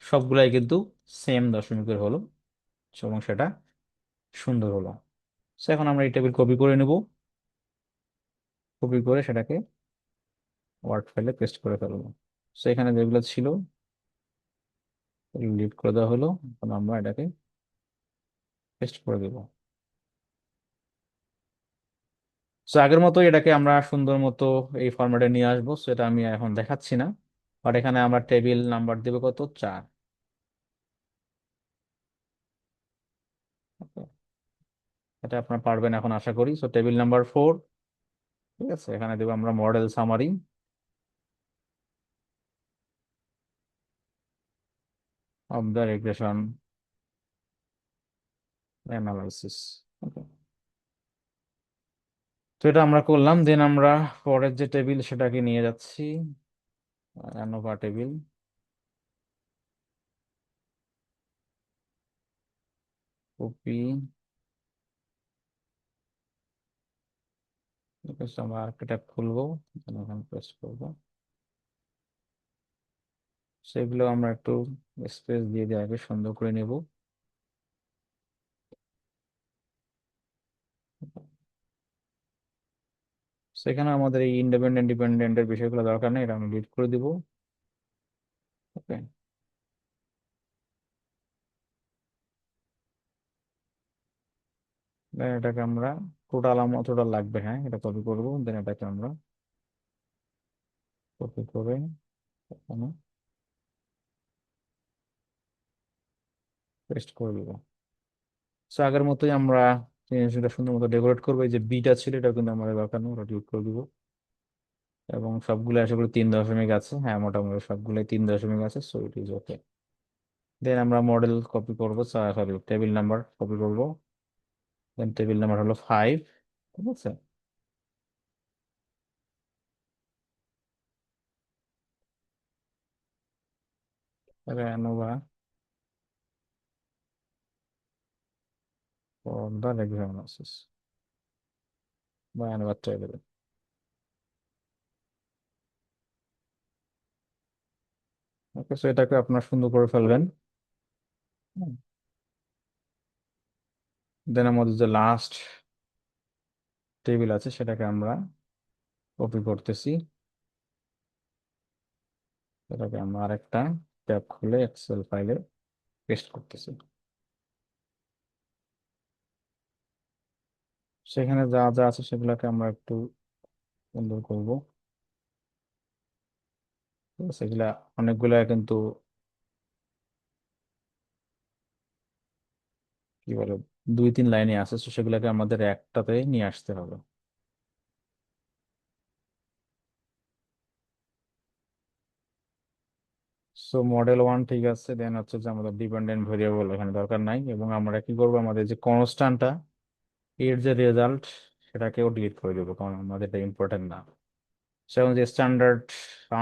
সবগুলাই কিন্তু সেম দশমিকের হলো, এবং সেটা সুন্দর হলো। তো এখন আমরা এই টেবিল কপি করে নেব, কপি করে সেটাকে ওয়ার্ড ফাইলে পেস্ট করে ফেলবো। তো এখানে যেগুলো ছিল ডিলিট করে দেওয়া হলো, এখন আমরা এটাকে পেস্ট করে দেবো। তো আগের মতো এটাকে আমরা সুন্দর মতো এই ফরম্যাটে নিয়ে আসবো, সেটা আমি এখন দেখাচ্ছি না। বাট এখানে আমরা টেবিল নাম্বার দেবো কত, 4। এটা আপনার পারবেন এখন আশা করি। সো টেবিল নাম্বার 4, ঠিক আছে, এখানে দেবো আমরা model summary of the regression analysis. Okay, তো এটা আমরা করলাম। দেন আমরা পরের যে টেবিল সেটাকে নিয়ে যাচ্ছি, অ্যানোভা টেবিল, কপি। আমরা আরেকটা ট্যাব খুলবো, এখানে প্রেস করবো। সেগুলো আমরা একটু স্পেস দিয়ে দিয়ে আগে সুন্দর করে নেব। সেখানে আমাদের এই ইন্ডিপেন্ডেন্ট ডিপেন্ডেন্টের বিষয়গুলো দরকার নেই, এটা আমি ডিলিট করে দিব। ওকে, দেন এটাকে আমরা টোটাল লাগবে, হ্যাঁ এটা কপি করবো। দেন এটাকে আমরা কপি করে এখানে পেস্ট করে দিব। সো আগের মতোই আমরা জিনিসটা সুন্দর মতো ডেকোরেট করবো। এই যে বিটা ছিল এটা কিন্তু আমাদের দরকার নেই, ওটা ডিলিট করে দিব। এবং সবগুলো আশা করি 3 দশমিক আছে, হ্যাঁ মোটামুটি সবগুলোই 3 দশমিক আছে, so it is okay. Then আমরা মডেল কপি করবো, সরি টেবিল নাম্বার কপি করবো। দেন টেবিল নাম্বার হলো 5, ঠিক আছে। অ্যানোভা ফর দ্য রেগুলার বা অ্যানোভা টেবিল। ওকে, সো এটাকে আপনার সুন্দর করে ফেলবেন। দেন আমাদের যে লাস্ট টেবিল আছে সেটাকে আমরা কপি করতেছি। এটাকে আমরা আরেকটা ট্যাব খুলে এক্সেল ফাইলে পেস্ট করতেছি। সেখানে যা যা আছে সেগুলোকে আমরা একটু সুন্দর করব। ঠিক আছে, সেগুলা অনেকগুলা কিন্তু কি বলে 2-3 লাইনে আছে, তো সেগুলোকে আমাদের একটাতে নিয়ে আসতে হবে। সো মডেল 1 ঠিক আছে। দেন হচ্ছে যে আমাদের ডিপেন্ডেন্ট ভেরিয়েবল এখানে দরকার নাই, এবং আমরা কি করবো, আমাদের যে কনস্ট্যান্টটা এর যে রেজাল্ট সেটাকেও ডিলিট করে দেবো, কারণ আমাদের এটা ইম্পর্টেন্ট না। সেরকম যে স্ট্যান্ডার্ড,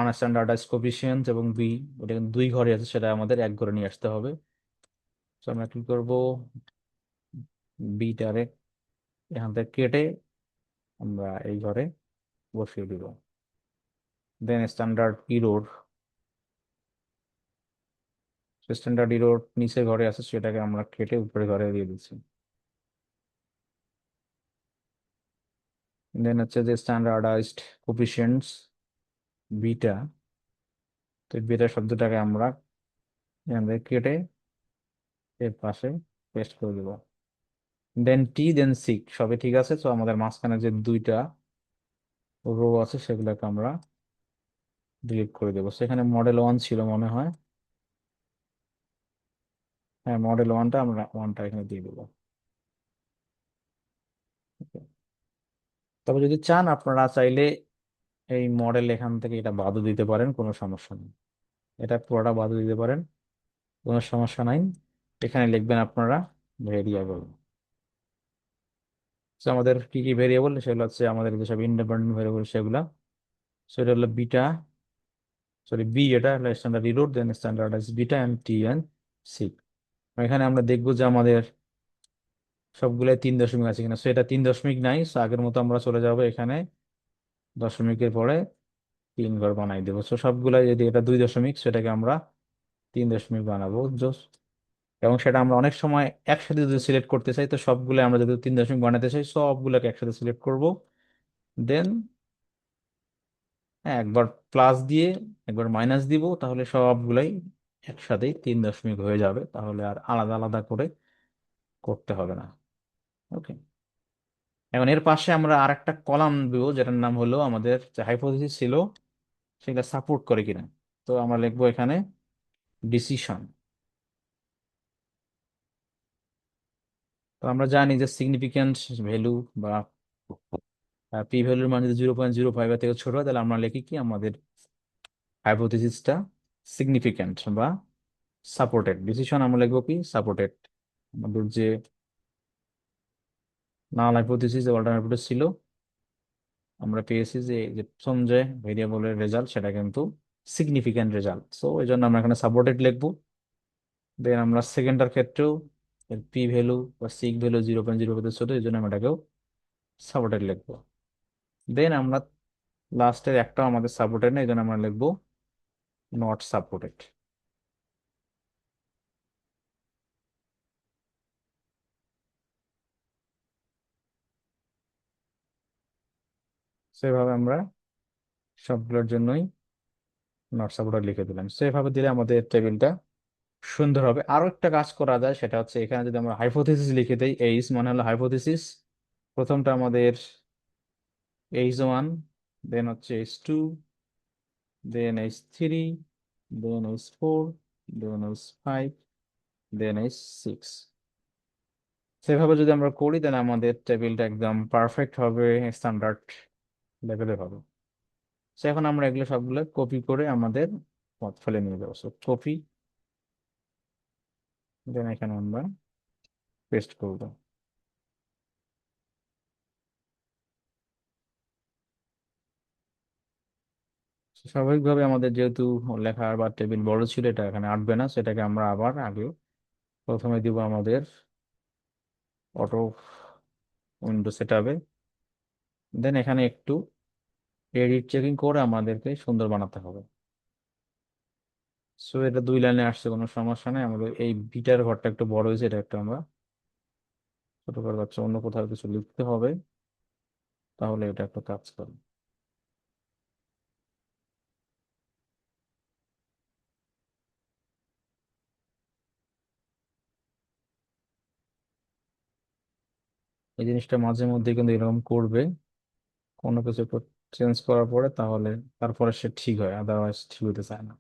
আনস্ট্যান্ডার্ডাইজ কোফিসিয়েন্ট এবং বি, ওটা কিন্তু 2 ঘরে আছে, সেটা আমাদের এক ঘরে নিয়ে আসতে হবে। তো আমরা কি করবো, বিটারে এখান থেকে কেটে আমরা এই ঘরে বসিয়ে দিব। দেন স্ট্যান্ডার্ড ইরোর নিচে ঘরে আছে, সেটাকে আমরা কেটে উপরে ঘরে দিয়ে দিচ্ছি। দেন হচ্ছে যে স্ট্যান্ডার্ডাইজড কোফিশিয়েন্টস বিটা, তো বিটা শব্দটাকে আমরা এখান থেকে কেটে এর পাশে পেস্ট করে দেবো। দেন টি দেন সিক সবই ঠিক আছে, তো আমাদের মাঝখানে যে দুইটা রো আছে সেগুলোকে আমরা ডিলিট করে দেবো। সেখানে মডেল ওয়ান ছিল মনে হয়, হ্যাঁ মডেল ওয়ানটা আমরা ওয়ানটা এখানে দিয়ে দেবো। Okay. তবে যদি চান আপনারা চাইলে এই মডেল এখান থেকে এটা বাদও দিতে পারেন, কোনো সমস্যা নেই। এটা পুরোটা বাদও দিতে পারেন, কোনো সমস্যা নাই। এখানে লিখবেন আপনারা ভেরিয়েবল। তো আমাদের কি কি ভেরিয়েবল, সেগুলো হচ্ছে আমাদের যেসব ইন্ডিপেন্ডেন্ট ভেরিয়েবল সেগুলো। সেটা হলো বিটা, সরি বি, এটা হলো স্ট্যান্ডার্ড ইরোড, then standardize beta and T and C. এখানে আমরা দেখবো যে আমাদের সবগুলাই 3 দশমিক আছে কিনা। সো এটা 3 দশমিক নাই, সো আগের মতো আমরা চলে যাবো এখানে দশমিকের পরে 3 ঘর বানাই দেবো। সো সবগুলাই যদি এটা 2 দশমিক, সেটাকে আমরা 3 দশমিক বানাবো জাস্ট। এবং সেটা আমরা অনেক সময় একসাথে যদি সিলেক্ট করতে চাই, তো সবগুলো আমরা যদি 3 দশমিক বানাতে চাই সবগুলোকে একসাথে সিলেক্ট করব। দেন একবার প্লাস দিয়ে একবার মাইনাস দিব, তাহলে সবগুলাই একসাথেই 3 দশমিক হয়ে যাবে, তাহলে আর আলাদা আলাদা করে করতে হবে না। ওকে। এখন এর পাশে আমরা আরেকটা কলাম দিব, যেটার নাম হলো আমাদের যে হাইপোথিসিস ছিল সেটা সাপোর্ট করে কিনা। তো আমরা লিখবো এখানে ডিসিশন। তো আমরা জানি যে সিগনিফিক্যান্ট ভ্যালু বা পি ভ্যালুর মান যদি 0.05 এর থেকে ছোট হয়, তাহলে আমরা লিখি কি আমাদের হাইপোথিসিসটা সিগনিফিক্যান্ট বা সাপোর্টেড। ডিসিশন আমরা লিখবো কি সাপোর্টেড। আমাদের যে নাল হাইপোথিসিস অল্টারনেটিভ ছিল, আমরা পেয়েছি যে যে প্রথম যে ভেরিয়েবলের রেজাল্ট সেটা কিন্তু সিগনিফিক্যান্ট রেজাল্ট, সো এই জন্য আমরা এখানে সাপোর্টেড লিখবো। দেন আমরা সেকেন্ডটার ক্ষেত্রেও পি ভ্যালু বা সিগ ভ্যালু 0.05 ছোট, এই জন্য আমরা এটাকেও সাপোর্টেড লিখবো। দেন আমরা লাস্টের একটাও আমাদের সাপোর্টেড না, এই জন্য আমরা লিখবো নট সাপোর্টেড। সেভাবে আমরা সবগুলোর জন্যই নট সাপোর্টেড লিখে দিলাম। সেভাবে দিলে আমাদের টেবিলটা সুন্দর হবে। আরো একটা কাজ করা যায়, সেটা হচ্ছে এখানে যদি আমরা হাইপোথিসিস লিখে দেই, এইচ মানে হলো হাইপোথিসিস, প্রথমটা আমাদের H1, দেন হচ্ছে H2, দেন H3, দেন H4, দেন H5, দেন H6। সেভাবে যদি আমরা করি তাহলে আমাদের টেবিলটা একদম পারফেক্ট হবে, স্ট্যান্ডার্ড লেভেলের হবে। সো এখন আমরা এগুলো সবগুলো কপি করে আমাদের ফলে নিয়ে যাবো। সো কপি, দেন এখানে আমরা পেস্ট করবো। স্বাভাবিকভাবে আমাদের যেহেতু লেখা বা টেবিল বড় ছিল, এটা এখানে আঁটবে না, সেটাকে আমরা আবার আগে প্রথমে দিব আমাদের অটো উইন্ডো সেট আপে। দেন এখানে একটু এডিট চেকিং করে আমাদেরকে সুন্দর বানাতে হবে। সো এটা 2 লাইনে আসছে, কোনো সমস্যা নেই। আমাদের এই বিটার ঘরটা একটু বড় হয়েছে, এটা একটু আমরা ছোট করে পাচ্ছি, অন্য কোথাও কিছু লিখতে হবে, তাহলে এটা একটু কাজ করে। এই জিনিসটা মাঝে মধ্যে কিন্তু এরকম করবে, কোনো কিছু একটু চেঞ্জ করার পরে, তাহলে তারপরে সে ঠিক হয়, আদারওয়াইজ ঠিক হতে চায় না।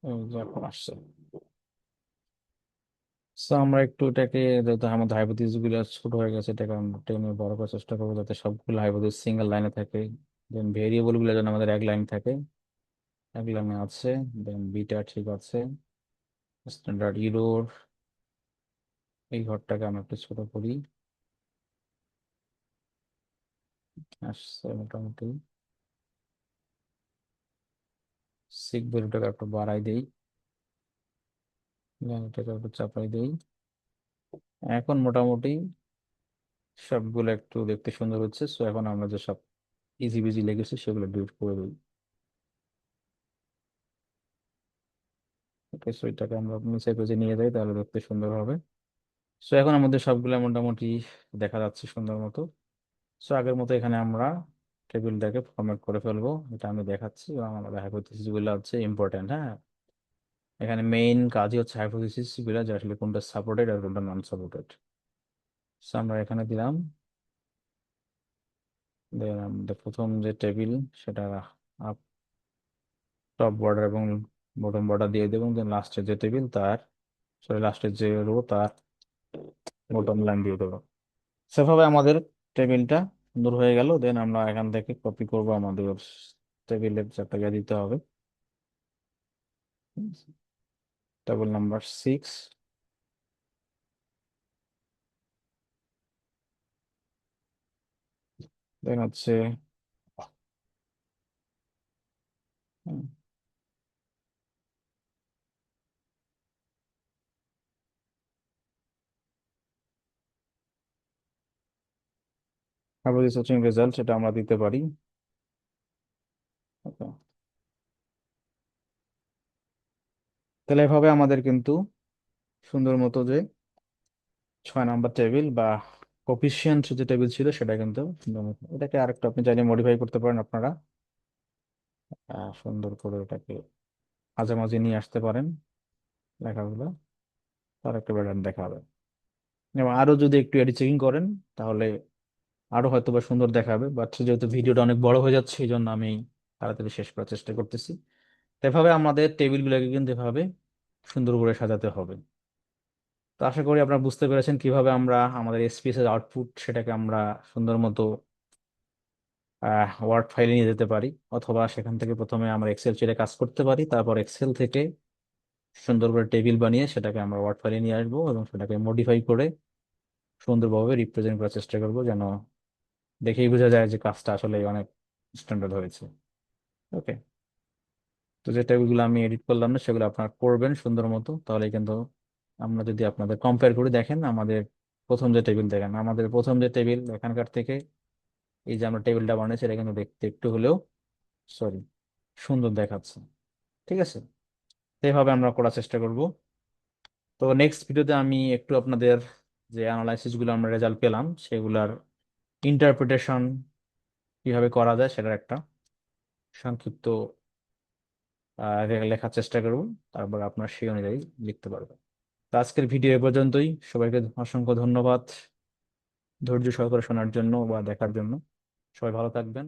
এই যে এখন আসছে। So আমরা একটু এটাকে, যাতে আমাদের হাইপোথিসিস গুলো ছোট হয়ে গেছে, এটাকে আমরা টেনে বড় করার চেষ্টা করবো, যাতে সবগুলো হাইপোথিসিস সিঙ্গেল লাইনে থাকে। দেন ভেরিয়েবল গুলো যেন আমাদের এক লাইন থাকে, এক লাইনে আছে। দেন বিটা ঠিক আছে, স্ট্যান্ডার্ড ইরোর এই ঘরটাকে আমরা একটু ছোট করি, আসছে মোটামুটি। সিক ভ্যালুটাকে একটু বাড়াই দেই, দেন এটাকে একটু চাপাই দেই। এখন মোটামুটি সবগুলো একটু দেখতে সুন্দর হচ্ছে। সো এখন আমরা যে সব ইজি বিজি লেগেছে সেগুলো ডিলিট করে দিই। ওকে, সো এটাকে আমরা নিচের পেজে নিয়ে যাই, তাহলে দেখতে সুন্দর হবে। সো এখন আমাদের সবগুলো মোটামুটি দেখা যাচ্ছে সুন্দর মতো। সো আগের মতো এখানে আমরা টেবিলটাকে ফরম্যাট করে ফেলবো, এটা আমি দেখাচ্ছি এবং আমরা দেখা করতেছি যেগুলো হচ্ছে ইম্পর্টেন্ট। হ্যাঁ, এখানে মেইন কাজই হচ্ছে হাইপোথিসিস গুলা, যে আসলে কোনটা সাপোর্টেড আর কোনটা নন সাপোর্টেড। সো আমরা এখানে দিলাম। দেন আমাদের প্রথম যে টেবিল সেটা আপ টপ বর্ডার এবং বটম বর্ডার দিয়ে দেবো। দেন লাস্টের যে টেবিল তার, সরি লাস্টের যে রো তার বটম লাইন দিয়ে দেবো। সেভাবে আমাদের টেবিলটা সুন্দর হয়ে গেল। দেন আমরা এখান থেকে কপি করব আমাদের টেবিলের চারটা দিতে হবে। Table number 6। দেন হচ্ছে সার্ভিস রেজাল্ট, সেটা আমরা দিতে পারি। Okay. তাহলে এভাবে আমাদের কিন্তু সুন্দর মতো যে 6 নাম্বার টেবিল বা কোফিশিয়েন্ট যে টেবিল ছিল সেটা কিন্তু সুন্দর মতো, এটাকে আরেকটু আপনি চাইলে মডিফাই করতে পারেন আপনারা। সুন্দর করে এটাকে মাঝামাঝি নিয়ে আসতে পারেন লেখাগুলো, তার একটা ব্যাটার্ন দেখাবে। এবং আরো যদি একটু এডি চেকিং করেন তাহলে আরো হয়তো বা সুন্দর দেখাবে, বাট যেহেতু ভিডিওটা অনেক বড় হয়ে যাচ্ছে এই জন্য আমি তাড়াতাড়ি শেষ করার চেষ্টা করতেছি। তো এভাবে আমাদের টেবিলগুলোকে কিন্তু এভাবে সুন্দর করে সাজাতে হবে। তো আশা করি আপনারা বুঝতে পেরেছেন কিভাবে আমরা আমাদের এসপিএস এর আউটপুট সেটাকে আমরা সুন্দর মতো ওয়ার্ড ফাইলে নিয়ে যেতে পারি, অথবা সেখান থেকে প্রথমে আমরা এক্সেল শিটে কাজ করতে পারি, তারপর এক্সেল থেকে সুন্দর করে টেবিল বানিয়ে সেটাকে আমরা ওয়ার্ড ফাইলে নিয়ে আসবো এবং সেটাকে মডিফাই করে সুন্দরভাবে রিপ্রেজেন্ট করার চেষ্টা করবো, যেন দেখেই বোঝা যায় যে কাজটা আসলে অনেক স্ট্যান্ডার্ড হয়েছে। ওকে, তো যে টেবিলগুলো আমি এডিট করলাম না সেগুলো আপনারা করবেন সুন্দর মতো, তাহলে কিন্তু আমরা যদি আপনাদের কম্পেয়ার করে দেখেন আমাদের প্রথম যে টেবিল, দেখেন আমাদের প্রথম যে টেবিল এখানকার থেকে এই যে আমরা টেবিলটা বানিয়েছি এটা কিন্তু দেখতে একটু হলেও, সরি, সুন্দর দেখাচ্ছে। ঠিক আছে, তো এইভাবে আমরা করার চেষ্টা করব। তো নেক্সট ভিডিওতে আমি একটু আপনাদের যে অ্যানালাইসিস গুলো আমরা রেজাল্ট পেলাম সেগুলার ইন্টারপ্রিটেশন কিভাবে করা যায় সেটার একটা সংক্ষিপ্ত লেখার চেষ্টা করব, তারপর আপনার সেই অনুযায়ী লিখতে পারবেন। তো আজকের ভিডিও এ পর্যন্তই। সবাইকে অসংখ্য ধন্যবাদ ধৈর্য সহকারে শোনার জন্য বা দেখার জন্য। সবাই ভালো থাকবেন।